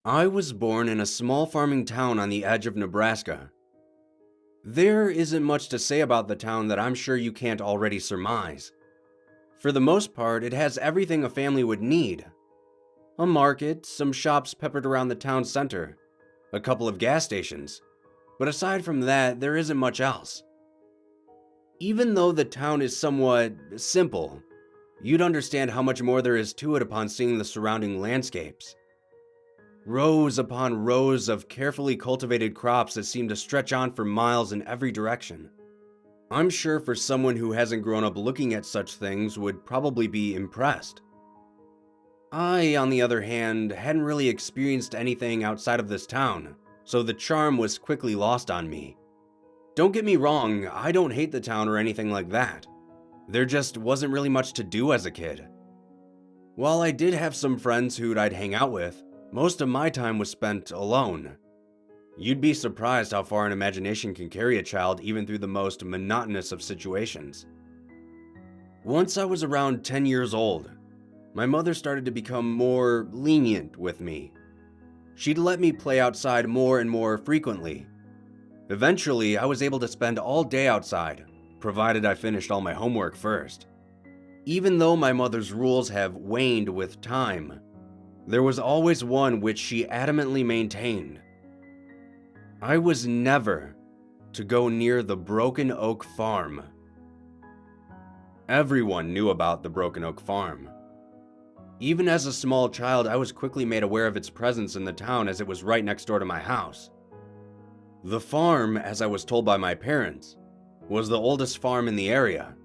I was born in a small farming town on the edge of Nebraska. There isn't much to say about the town that I'm sure you can't already surmise. For the most part, it has everything a family would need. A market, some shops peppered around the town center, a couple of gas stations, but aside from that, there isn't much else. Even though the town is somewhat simple, you'd understand how much more there is to it upon seeing the surrounding landscapes. Rows upon rows of carefully cultivated crops that seem to stretch on for miles in every direction. I'm sure for someone who hasn't grown up looking at such things would probably be impressed. I, on the other hand, hadn't really experienced anything outside of this town, so the charm was quickly lost on me. Don't get me wrong, I don't hate the town or anything like that. There just wasn't really much to do as a kid. While I did have some friends who I'd hang out with, most of my time was spent alone. You'd be surprised how far an imagination can carry a child even through the most monotonous of situations. Once I was around 10 years old, my mother started to become more lenient with me. She'd let me play outside more and more frequently. Eventually, I was able to spend all day outside, provided I finished all my homework first. Even though my mother's rules have waned with time, there was always one which she adamantly maintained. I was never to go near the Broken Oak Farm. Everyone knew about the Broken Oak Farm. Even as a small child, I was quickly made aware of its presence in the town as it was right next door to my house. The farm, as I was told by my parents, was the oldest farm in the area.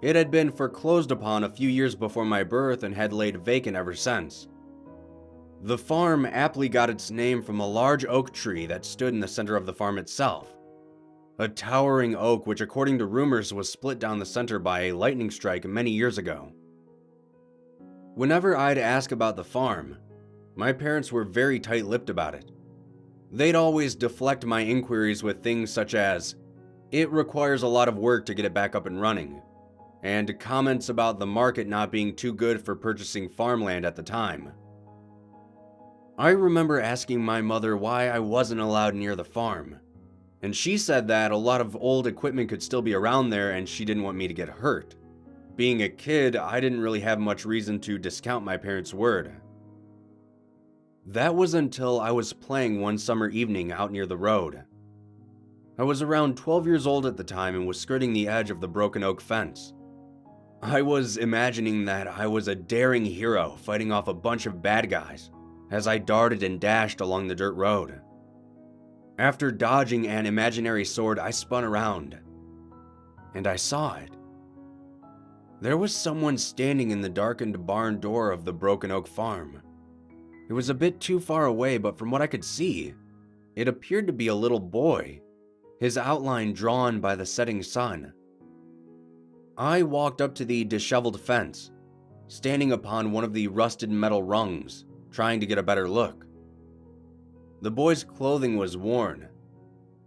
It had been foreclosed upon a few years before my birth and had laid vacant ever since. The farm aptly got its name from a large oak tree that stood in the center of the farm itself. A towering oak which, according to rumors, was split down the center by a lightning strike many years ago. Whenever I'd ask about the farm, my parents were very tight-lipped about it. They'd always deflect my inquiries with things such as, "It requires a lot of work to get it back up and running," and comments about the market not being too good for purchasing farmland at the time. I remember asking my mother why I wasn't allowed near the farm, and she said that a lot of old equipment could still be around there and she didn't want me to get hurt. Being a kid, I didn't really have much reason to discount my parents' word. That was until I was playing one summer evening out near the road. I was around 12 years old at the time and was skirting the edge of the broken oak fence. I was imagining that I was a daring hero fighting off a bunch of bad guys as I darted and dashed along the dirt road. After dodging an imaginary sword, I spun around, and I saw it. There was someone standing in the darkened barn door of the Broken Oak Farm. It was a bit too far away, but from what I could see, it appeared to be a little boy, his outline drawn by the setting sun. I walked up to the disheveled fence, standing upon one of the rusted metal rungs, trying to get a better look. The boy's clothing was worn.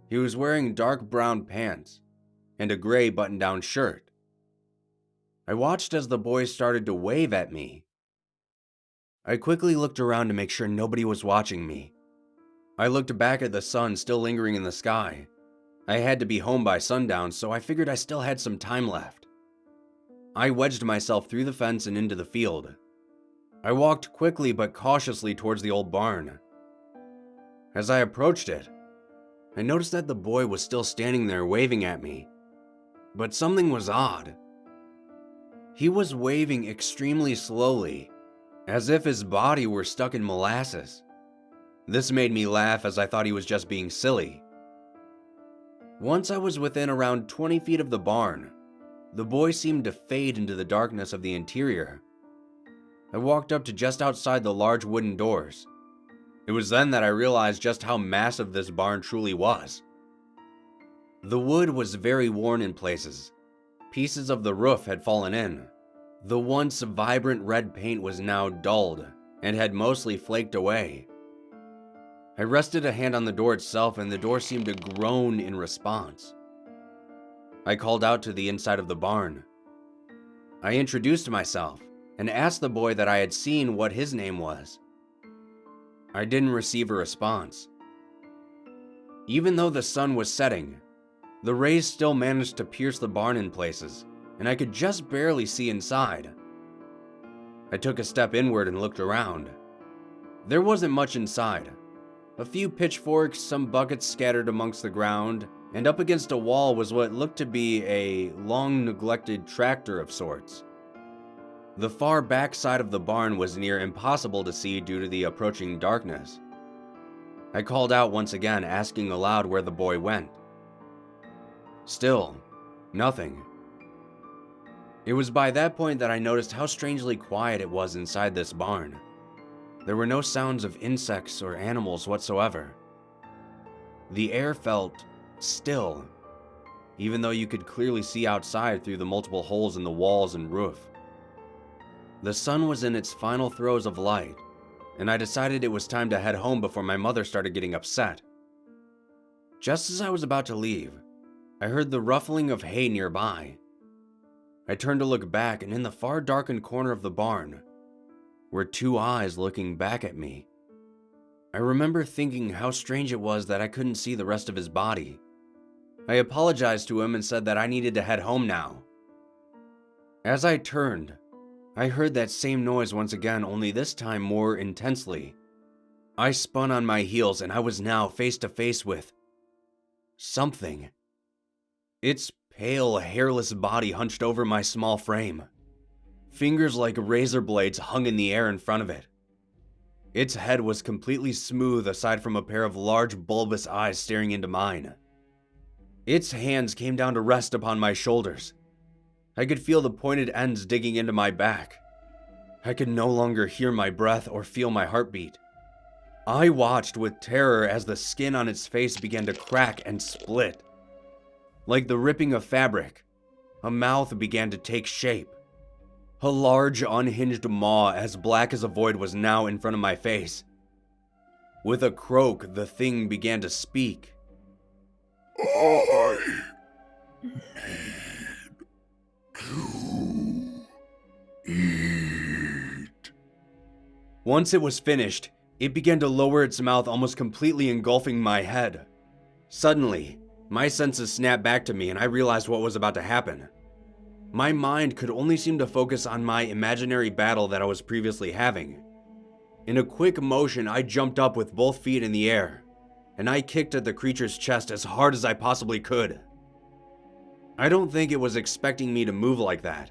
He was wearing dark brown pants and a gray button-down shirt. I watched as the boy started to wave at me. I quickly looked around to make sure nobody was watching me. I looked back at the sun still lingering in the sky. I had to be home by sundown, so I figured I still had some time left. I wedged myself through the fence and into the field. I walked quickly but cautiously towards the old barn. As I approached it, I noticed that the boy was still standing there waving at me. But something was odd. He was waving extremely slowly, as if his body were stuck in molasses. This made me laugh as I thought he was just being silly. Once I was within around 20 feet of the barn, the boy seemed to fade into the darkness of the interior. I walked up to just outside the large wooden doors. It was then that I realized just how massive this barn truly was. The wood was very worn in places. Pieces of the roof had fallen in. The once vibrant red paint was now dulled and had mostly flaked away. I rested a hand on the door itself and the door seemed to groan in response. I called out to the inside of the barn. I introduced myself and asked the boy that I had seen what his name was. I didn't receive a response. Even though the sun was setting, the rays still managed to pierce the barn in places, and I could just barely see inside. I took a step inward and looked around. There wasn't much inside. A few pitchforks, some buckets scattered amongst the ground, and up against a wall was what looked to be a long-neglected tractor of sorts. The far back side of the barn was near impossible to see due to the approaching darkness. I called out once again, asking aloud where the boy went. Still, nothing. It was by that point that I noticed how strangely quiet it was inside this barn. There were no sounds of insects or animals whatsoever. The air felt still, even though you could clearly see outside through the multiple holes in the walls and roof. The sun was in its final throes of light, and I decided it was time to head home before my mother started getting upset. Just as I was about to leave, I heard the ruffling of hay nearby. I turned to look back, and in the far darkened corner of the barn were two eyes looking back at me. I remember thinking how strange it was that I couldn't see the rest of his body. I apologized to him and said that I needed to head home now. As I turned, I heard that same noise once again, only this time more intensely. I spun on my heels and I was now face to face with something. Its pale, hairless body hunched over my small frame. Fingers like razor blades hung in the air in front of it. Its head was completely smooth aside from a pair of large bulbous eyes staring into mine. Its hands came down to rest upon my shoulders. I could feel the pointed ends digging into my back. I could no longer hear my breath or feel my heartbeat. I watched with terror as the skin on its face began to crack and split. Like the ripping of fabric, a mouth began to take shape. A large, unhinged maw as black as a void was now in front of my face. With a croak, the thing began to speak. I need to eat. Once it was finished, it began to lower its mouth, almost completely engulfing my head. Suddenly, my senses snapped back to me and I realized what was about to happen. My mind could only seem to focus on my imaginary battle that I was previously having. In a quick motion, I jumped up with both feet in the air, and I kicked at the creature's chest as hard as I possibly could. I don't think it was expecting me to move like that,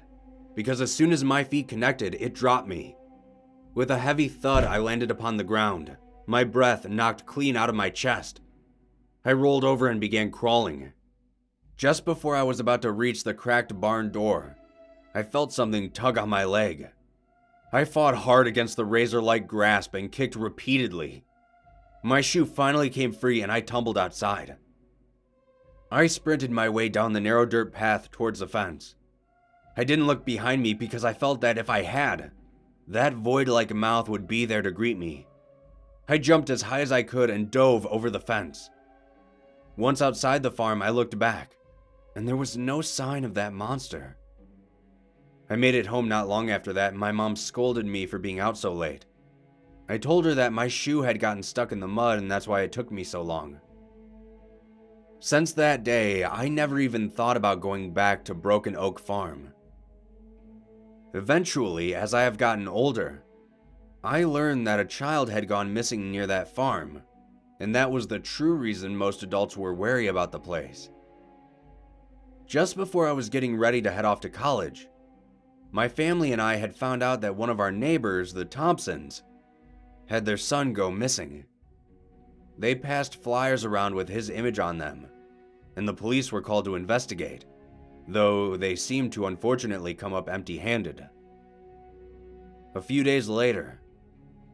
because as soon as my feet connected, it dropped me. With a heavy thud, I landed upon the ground, my breath knocked clean out of my chest. I rolled over and began crawling. Just before I was about to reach the cracked barn door, I felt something tug on my leg. I fought hard against the razor-like grasp and kicked repeatedly. My shoe finally came free and I tumbled outside. I sprinted my way down the narrow dirt path towards the fence. I didn't look behind me because I felt that if I had, that void-like mouth would be there to greet me. I jumped as high as I could and dove over the fence. Once outside the farm, I looked back, and there was no sign of that monster. I made it home not long after that, and my mom scolded me for being out so late. I told her that my shoe had gotten stuck in the mud and that's why it took me so long. Since that day, I never even thought about going back to Broken Oak Farm. Eventually, as I have gotten older, I learned that a child had gone missing near that farm, and that was the true reason most adults were wary about the place. Just before I was getting ready to head off to college, my family and I had found out that one of our neighbors, the Thompsons, had their son go missing. They passed flyers around with his image on them, and the police were called to investigate, though they seemed to unfortunately come up empty-handed. A few days later,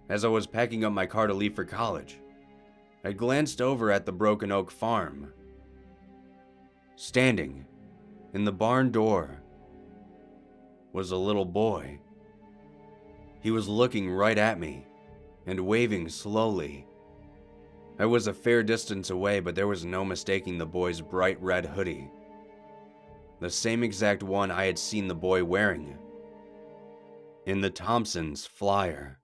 as I was packing up my car to leave for college, I glanced over at the Broken Oak Farm. Standing in the barn door was a little boy. He was looking right at me and waving slowly. I was a fair distance away, but there was no mistaking the boy's bright red hoodie. The same exact one I had seen the boy wearing in the Thompsons' flyer.